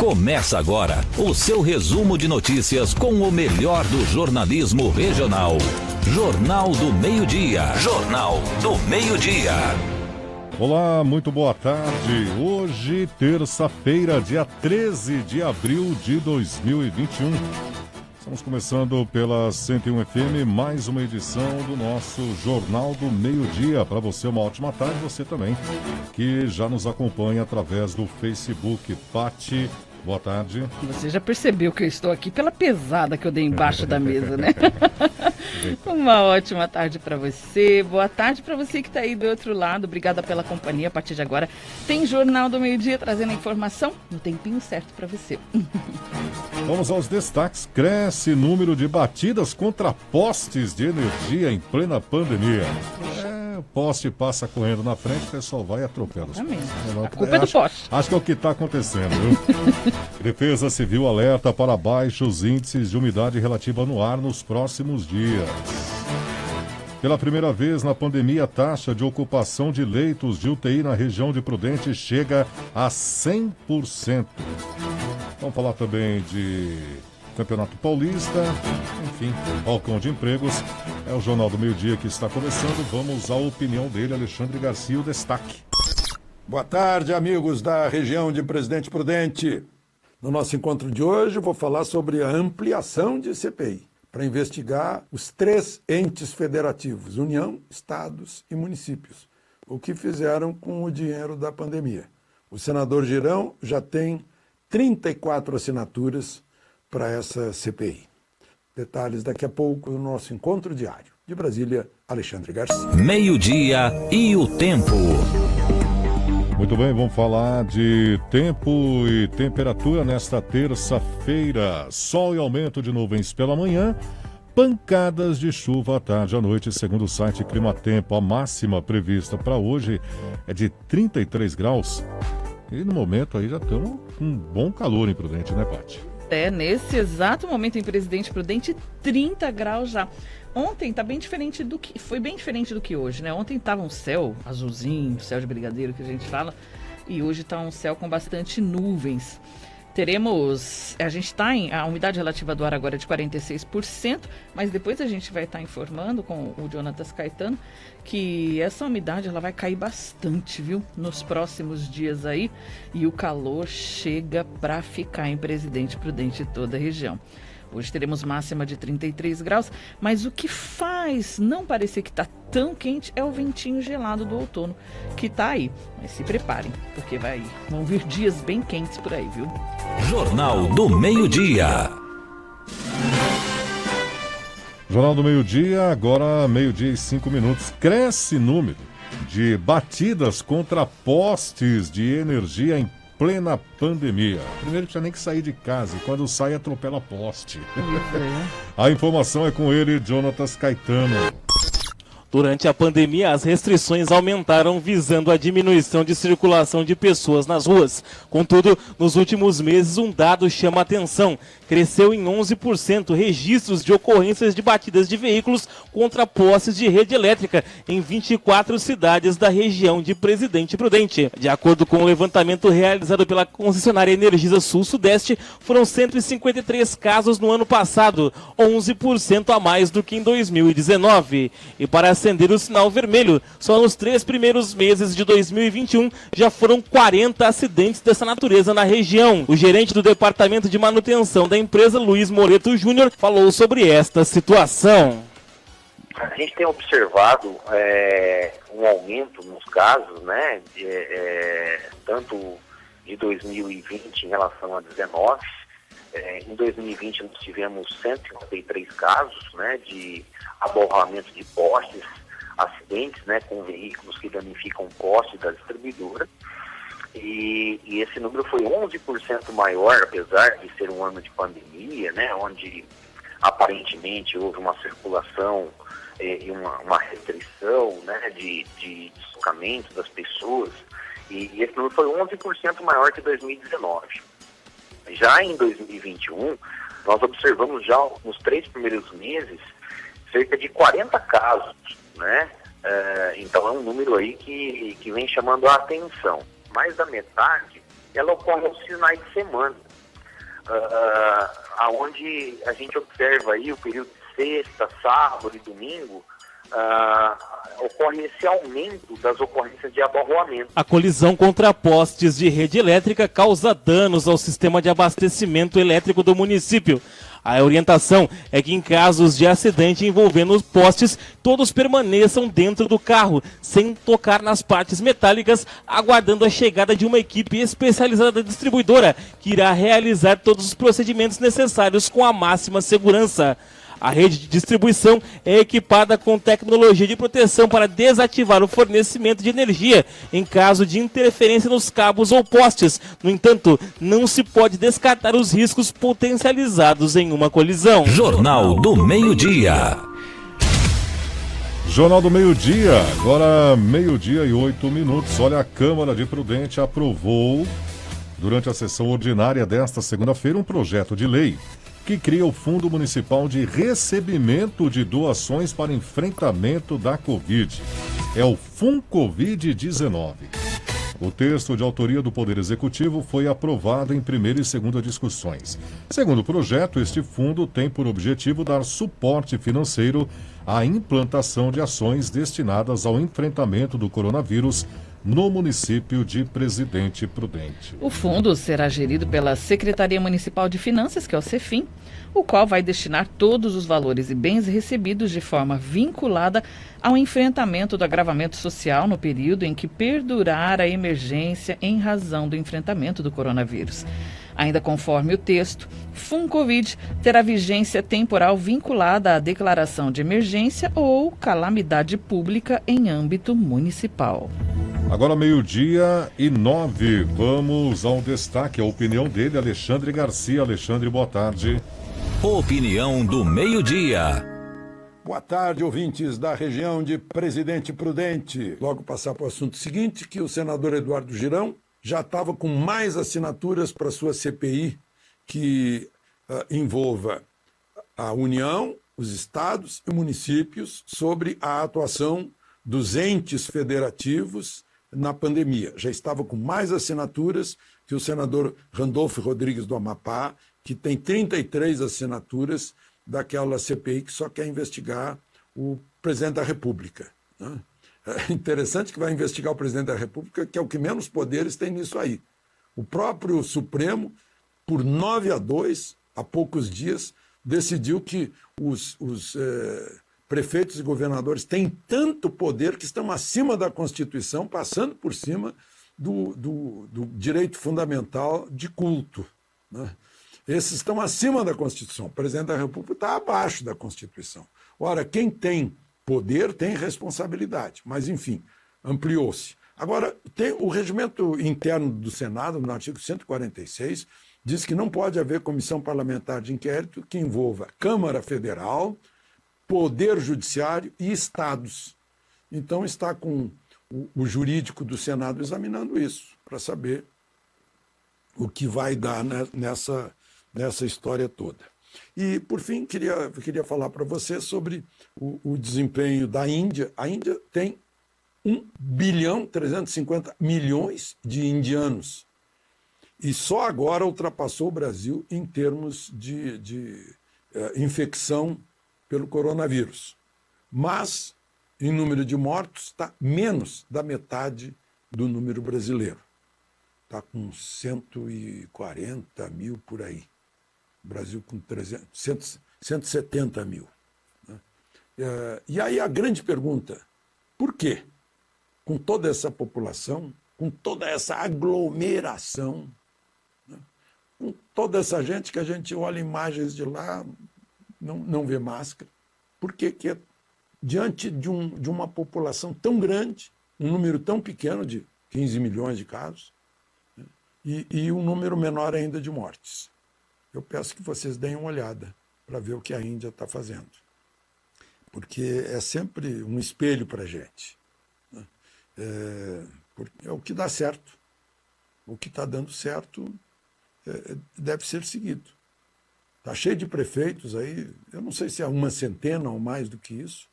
Começa agora o seu resumo de notícias com o melhor do jornalismo regional. Jornal do Meio-Dia. Jornal do Meio-Dia. Olá, muito boa tarde. Hoje, terça-feira, dia 13 de abril de 2021. Estamos começando pela 101 FM, mais uma edição do nosso Jornal do Meio-Dia. Para você, uma ótima tarde. Você também, que já nos acompanha através do Facebook. Pati, boa tarde. Você já percebeu que eu estou aqui pela pesada que eu dei embaixo da mesa, né? Uma ótima tarde para você. Boa tarde para você que está aí do outro lado. Obrigada pela companhia. A partir de agora tem Jornal do Meio-Dia trazendo a informação no tempinho certo para você. Vamos aos destaques. Cresce número de batidas contra postes de energia em plena pandemia. O poste passa correndo na frente, o pessoal vai e atropela. A culpa é do poste. Acho que é o que está acontecendo, viu? Defesa Civil alerta para baixos índices de umidade relativa no ar nos próximos dias. Pela primeira vez na pandemia, a taxa de ocupação de leitos de UTI na região de Prudente chega a 100%. Vamos falar também de Campeonato Paulista, enfim, balcão de empregos. É o Jornal do Meio-Dia que está começando. Vamos à opinião dele, Alexandre Garcia, o destaque. Boa tarde, amigos da região de Presidente Prudente. No nosso encontro de hoje, eu vou falar sobre a ampliação de CPI para investigar os 3 entes federativos, União, Estados e municípios, o que fizeram com o dinheiro da pandemia. O senador Girão já tem 34 assinaturas para essa CPI. Detalhes daqui a pouco no nosso encontro diário. De Brasília, Alexandre Garcia. Meio-dia e o tempo. Muito bem, vamos falar de tempo e temperatura nesta terça-feira. Sol e aumento de nuvens pela manhã, pancadas de chuva à tarde e à noite, segundo o site Climatempo. A máxima prevista para hoje é de 33 graus. E no momento aí já estamos com um bom calor em Prudente, né, Paty? Nesse exato momento em Presidente Prudente, 30 graus já. Ontem foi bem diferente do que hoje, né? Ontem estava um céu azulzinho, céu de brigadeiro que a gente fala, e hoje está um céu com bastante nuvens. A umidade relativa do ar agora é de 46%, mas depois a gente vai estar informando com o Jonatas Caetano que essa umidade ela vai cair bastante, viu? Nos próximos dias aí, e o calor chega para ficar em Presidente Prudente e toda a região. Hoje teremos máxima de 33 graus, mas o que faz não parecer que está tão quente é o ventinho gelado do outono que está aí. Mas se preparem, porque vão vir dias bem quentes por aí, viu? Jornal do Meio-Dia. Jornal do Meio-Dia, agora meio-dia e 5 minutos. Cresce número de batidas contra postes de energia em plena pandemia. Primeiro que tinha nem que sair de casa, e quando sai atropela poste. A informação é com ele, Jonatas Caetano. Durante a pandemia, as restrições aumentaram visando a diminuição de circulação de pessoas nas ruas. Contudo, nos últimos meses, um dado chama a atenção. Cresceu em 11% registros de ocorrências de batidas de veículos contra postes de rede elétrica em 24 cidades da região de Presidente Prudente. De acordo com o levantamento realizado pela concessionária Energisa Sul-Sudeste, foram 153 casos no ano passado, 11% a mais do que em 2019. E para acender o sinal vermelho, só nos 3 primeiros meses de 2021 já foram 40 acidentes dessa natureza na região. O gerente do Departamento de Manutenção da empresa, Luiz Moreto Júnior, falou sobre esta situação. A gente tem observado um aumento nos casos, né, tanto de 2020 em relação a 2019. Em 2020 nós tivemos 153 casos, né, de aborramento de postes, acidentes, né, com veículos que danificam postes da distribuidora. E esse número foi 11% maior, apesar de ser um ano de pandemia, né, onde aparentemente houve uma circulação e uma restrição, né, de deslocamento das pessoas. E esse número foi 11% maior que 2019. Já em 2021, nós observamos já nos 3 primeiros meses cerca de 40 casos, né? Então é um número aí que vem chamando a atenção. Mais da metade, ela ocorre aos finais de semana. aonde a gente observa aí o período de sexta, sábado e domingo, ocorre esse aumento das ocorrências de abarroamento. A colisão contra postes de rede elétrica causa danos ao sistema de abastecimento elétrico do município. A orientação é que em casos de acidente envolvendo os postes, todos permaneçam dentro do carro, sem tocar nas partes metálicas, aguardando a chegada de uma equipe especializada da distribuidora, que irá realizar todos os procedimentos necessários com a máxima segurança. A rede de distribuição é equipada com tecnologia de proteção para desativar o fornecimento de energia em caso de interferência nos cabos ou postes. No entanto, não se pode descartar os riscos potencializados em uma colisão. Jornal do Meio-Dia. Jornal do Meio-Dia, agora 12:08. Olha, a Câmara de Prudente aprovou, durante a sessão ordinária desta segunda-feira, um projeto de lei que cria o Fundo Municipal de Recebimento de Doações para Enfrentamento da Covid. É o FUNCovid-19. O texto de autoria do Poder Executivo foi aprovado em primeira e segunda discussões. Segundo o projeto, este fundo tem por objetivo dar suporte financeiro à implantação de ações destinadas ao enfrentamento do coronavírus no município de Presidente Prudente. O fundo será gerido pela Secretaria Municipal de Finanças, que é o CEFIM, o qual vai destinar todos os valores e bens recebidos de forma vinculada ao enfrentamento do agravamento social no período em que perdurar a emergência em razão do enfrentamento do coronavírus. Ainda conforme o texto, FUNCovid terá vigência temporal vinculada à declaração de emergência ou calamidade pública em âmbito municipal. Agora 12:09, vamos ao destaque, a opinião dele, Alexandre Garcia. Alexandre, boa tarde. Opinião do Meio-Dia. Boa tarde, ouvintes da região de Presidente Prudente. Logo passar para o assunto seguinte, que o senador Eduardo Girão já estava com mais assinaturas para sua CPI, que envolva a União, os estados e municípios sobre a atuação dos entes federativos na pandemia. Já estava com mais assinaturas que o senador Randolfo Rodrigues do Amapá, que tem 33 assinaturas daquela CPI que só quer investigar o presidente da República, né? É interessante que vai investigar o presidente da República, que é o que menos poderes tem nisso aí. O próprio Supremo, por 9-2, há poucos dias, decidiu que os prefeitos e governadores têm tanto poder que estão acima da Constituição, passando por cima do direito fundamental de culto, né? Esses estão acima da Constituição. O presidente da República está abaixo da Constituição. Ora, quem tem poder tem responsabilidade, mas, enfim, ampliou-se. Agora, tem o regimento interno do Senado, no artigo 146, diz que não pode haver comissão parlamentar de inquérito que envolva Câmara Federal, Poder Judiciário e Estados. Então, está com o jurídico do Senado examinando isso, para saber o que vai dar nessa história toda. E, por fim, queria falar para você sobre o desempenho da Índia. A Índia tem 1.350 bilhões de indianos. E só agora ultrapassou o Brasil em termos de infecção pelo coronavírus. Mas, em número de mortos, está menos da metade do número brasileiro. Está com 140 mil por aí. O Brasil com 170 mil. Né? E aí a grande pergunta, por quê? Com toda essa população, com toda essa aglomeração, né? Com toda essa gente que a gente olha imagens de lá, não vê máscara, por que diante de uma população tão grande, um número tão pequeno de 15 milhões de casos, né? e um número menor ainda de mortes? Eu peço que vocês deem uma olhada para ver o que a Índia está fazendo. Porque é sempre um espelho para a gente, né? É o que dá certo. O que está dando certo deve ser seguido. Está cheio de prefeitos aí, eu não sei se é uma centena ou mais do que isso,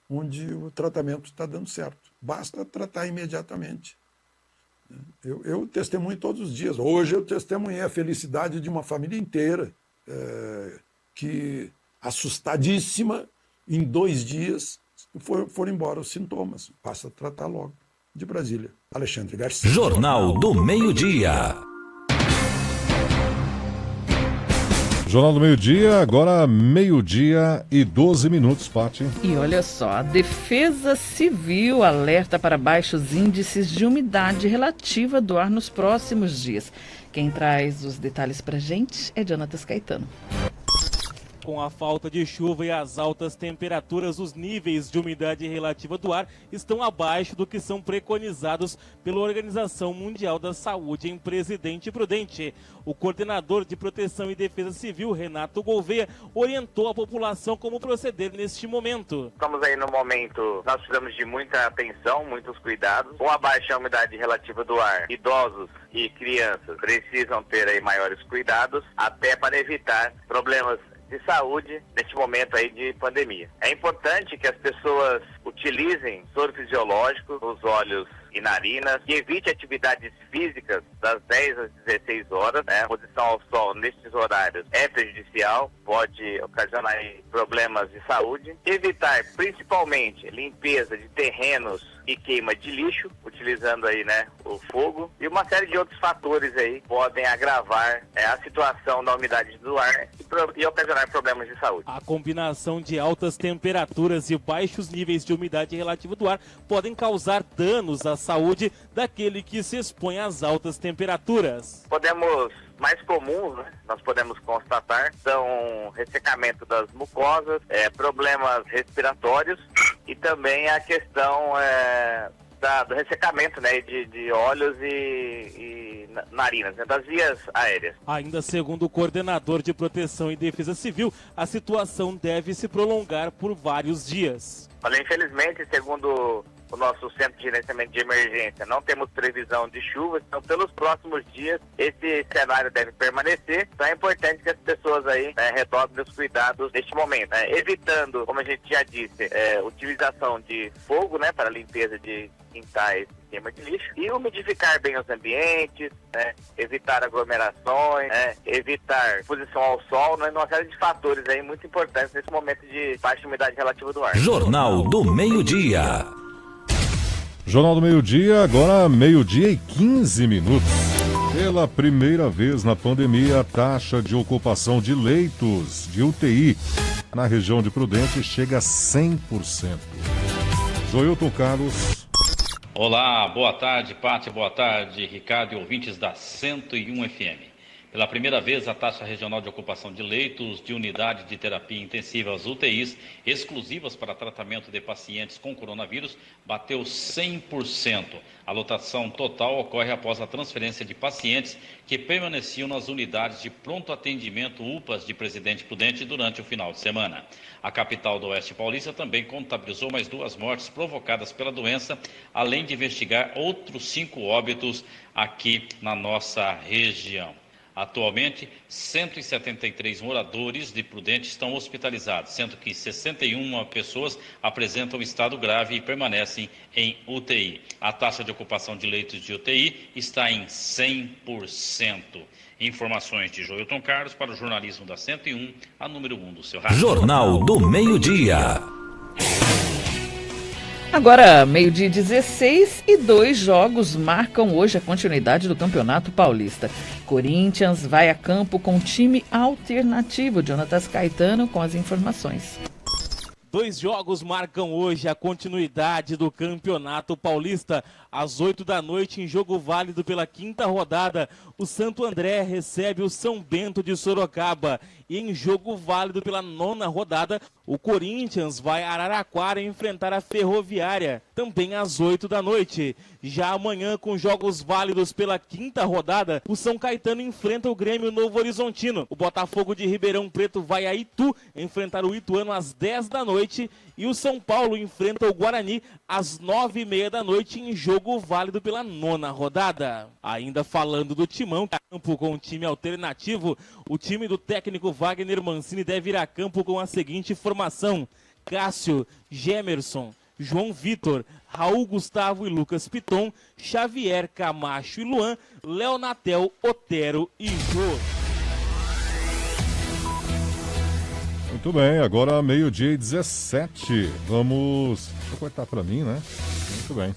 onde o tratamento está dando certo. Basta tratar imediatamente. Eu testemunho todos os dias. Hoje eu testemunhei a felicidade de uma família inteira que, assustadíssima, em 2 dias foram embora os sintomas. Passa a tratar logo. De Brasília, Alexandre Garcia. Jornal do Meio-Dia. Jornal do Meio-Dia, agora 12h e 12 minutos, Paty. E olha só, a Defesa Civil alerta para baixos índices de umidade relativa do ar nos próximos dias. Quem traz os detalhes pra gente é Jonatas Caetano. Com a falta de chuva e as altas temperaturas, os níveis de umidade relativa do ar estão abaixo do que são preconizados pela Organização Mundial da Saúde em Presidente Prudente. O coordenador de Proteção e Defesa Civil, Renato Gouveia, orientou a população como proceder neste momento. Estamos aí no momento, nós precisamos de muita atenção, muitos cuidados. Com a baixa umidade relativa do ar, idosos e crianças precisam ter aí maiores cuidados, até para evitar problemas de saúde neste momento aí de pandemia. É importante que as pessoas utilizem soro fisiológico nos olhos e narinas, que evite atividades físicas das 10 às 16 horas, né? A exposição ao sol nestes horários é prejudicial, pode ocasionar aí problemas de saúde. Evitar principalmente limpeza de terrenos e queima de lixo, utilizando aí, né, o fogo, e uma série de outros fatores aí podem agravar a situação da umidade do ar e ocasionar problemas de saúde. A combinação de altas temperaturas e baixos níveis de umidade relativa do ar podem causar danos à saúde daquele que se expõe às altas temperaturas. Mais comuns, né, nós podemos constatar, são ressecamento das mucosas, problemas respiratórios e também a questão do ressecamento, né, de olhos e narinas, né, das vias aéreas. Ainda segundo o coordenador de Proteção e Defesa Civil, a situação deve se prolongar por vários dias. Olha, infelizmente, segundo o nosso Centro de Gerenciamento de Emergência, não temos previsão de chuva, então pelos próximos dias esse cenário deve permanecer. Então é importante que as pessoas aí redobrem os cuidados neste momento, evitando, como a gente já disse, utilização de fogo, né, para limpeza de quintais e queima de lixo, e umidificar bem os ambientes, evitar aglomerações, evitar exposição ao sol, né, uma série de fatores aí muito importantes nesse momento de baixa umidade relativa do ar. Jornal do Meio-Dia. Jornal do Meio-Dia, agora 12h e 15 minutos. Pela primeira vez na pandemia, a taxa de ocupação de leitos de UTI na região de Prudente chega a 100%. Joilton Carlos. Olá, boa tarde, Pátia, boa tarde, Ricardo e ouvintes da 101 FM. Pela primeira vez, a taxa regional de ocupação de leitos de unidade de terapia intensiva, as UTIs, exclusivas para tratamento de pacientes com coronavírus, bateu 100%. A lotação total ocorre após a transferência de pacientes que permaneciam nas unidades de pronto atendimento UPAs de Presidente Prudente durante o final de semana. A capital do Oeste Paulista também contabilizou mais 2 mortes provocadas pela doença, além de investigar outros 5 óbitos aqui na nossa região. Atualmente, 173 moradores de Prudente estão hospitalizados, sendo que 61 pessoas apresentam estado grave e permanecem em UTI. A taxa de ocupação de leitos de UTI está em 100%. Informações de Joilton Carlos para o jornalismo da 101, a número 1 do seu rádio. Jornal do Meio-Dia. Agora, 12h16 e 2 jogos marcam hoje a continuidade do Campeonato Paulista. Corinthians vai a campo com time alternativo. Jonatas Caetano com as informações. 2 jogos marcam hoje a continuidade do Campeonato Paulista. Às 8 da noite, em jogo válido pela 5ª rodada, o Santo André recebe o São Bento de Sorocaba. E em jogo válido pela 9ª rodada, o Corinthians vai a Araraquara enfrentar a Ferroviária, também às 8 da noite. Já amanhã, com jogos válidos pela 5ª rodada, o São Caetano enfrenta o Grêmio Novo Horizontino. O Botafogo de Ribeirão Preto vai a Itu enfrentar o Ituano às 10 da noite. E o São Paulo enfrenta o Guarani às 9h30 da noite em jogo válido pela 9ª rodada. Ainda falando do Timão, campo com um time alternativo, o time do técnico Wagner Mancini deve ir a campo com a seguinte formação: Cássio, Gemerson, João Vitor, Raul Gustavo e Lucas Piton, Xavier Camacho e Luan, Leonatel, Otero e Jô. Muito bem, agora 12h17. Vamos... Vou cortar para mim, né? Muito bem.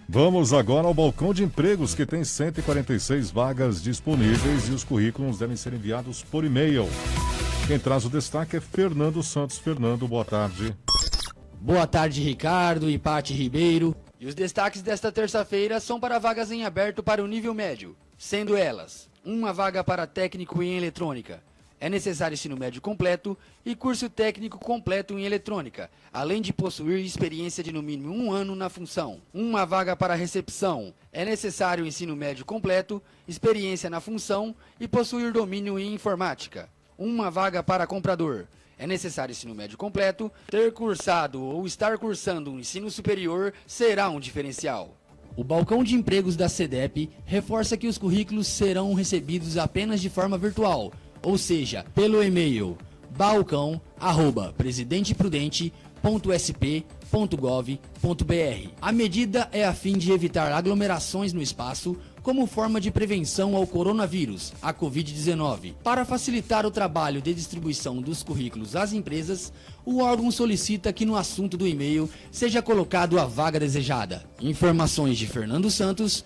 Vamos agora ao balcão de empregos, que tem 146 vagas disponíveis e os currículos devem ser enviados por e-mail. Quem traz o destaque é Fernando Santos. Fernando, boa tarde. Boa tarde, Ricardo e Pati Ribeiro. E os destaques desta terça-feira são para vagas em aberto para o nível médio, sendo elas: uma vaga para técnico em eletrônica. É necessário ensino médio completo e curso técnico completo em eletrônica, além de possuir experiência de no mínimo 1 ano na função. Uma vaga para recepção. É necessário ensino médio completo, experiência na função e possuir domínio em informática. Uma vaga para comprador. É necessário ensino médio completo, ter cursado ou estar cursando um ensino superior será um diferencial. O balcão de empregos da SEDEP reforça que os currículos serão recebidos apenas de forma virtual, ou seja, pelo e-mail balcão@presidenteprudente.sp.gov.br. A medida é a fim de evitar aglomerações no espaço como forma de prevenção ao coronavírus, a Covid-19. Para facilitar o trabalho de distribuição dos currículos às empresas, o órgão solicita que no assunto do e-mail seja colocado a vaga desejada. Informações de Fernando Santos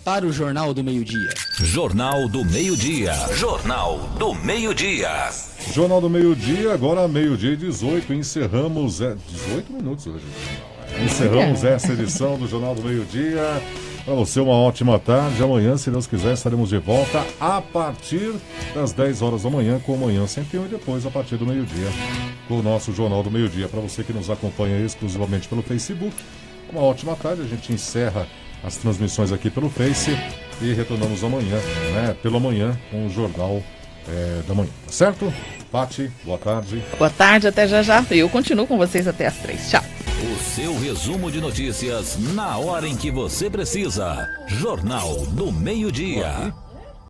para o Jornal do Meio-Dia. Jornal do Meio-Dia. Jornal do Meio-Dia. Jornal do Meio-Dia, agora 12h18. Encerramos... 18 minutos hoje. Encerramos essa edição do Jornal do Meio-Dia. Para você, uma ótima tarde. Amanhã, se Deus quiser, estaremos de volta a partir das 10 horas da manhã com o Manhã 101 e depois a partir do meio-dia com o nosso Jornal do Meio-Dia. Para você que nos acompanha exclusivamente pelo Facebook, uma ótima tarde. A gente encerra as transmissões aqui pelo Face e retornamos amanhã, pela manhã, com o Jornal da Manhã. Tá certo? Pati, boa tarde. Boa tarde, até já. Eu continuo com vocês até às 3. Tchau. O seu resumo de notícias na hora em que você precisa. Jornal do Meio-Dia.